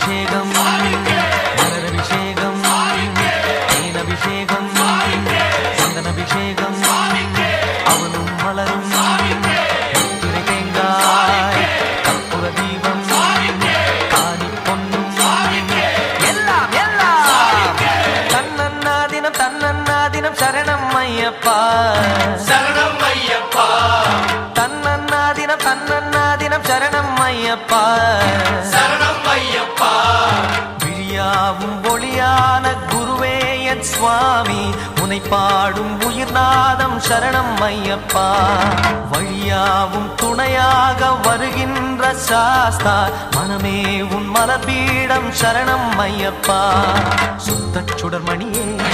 அபிஷேகம் மலரபிஷேகம் தேனபிஷேகம் சந்தனபிஷேகம் அவனும் மலரும் துணை தேங்காய் கற்பூர தீபம் காணி பொன்னும் எல்லாம் எல்லாம் தன்னன்னாதினம் சரணம் ஐயப்பா சரணம் ஐயப்பா தன்னன்னாதினம் சரணம் ஐயப்பா சரணம் ஐயப்பா விழியாவும் ஒளியான குருவே என் சுவாமி உனை பாடும் உயிர்நாதம் சரணம் ஐயப்பா வழியாவும் துணையாக வருகின்ற சாஸ்தா மனமே உன் மலபீடம் சரணம் ஐயப்பா சுத்த சுடர்மணியே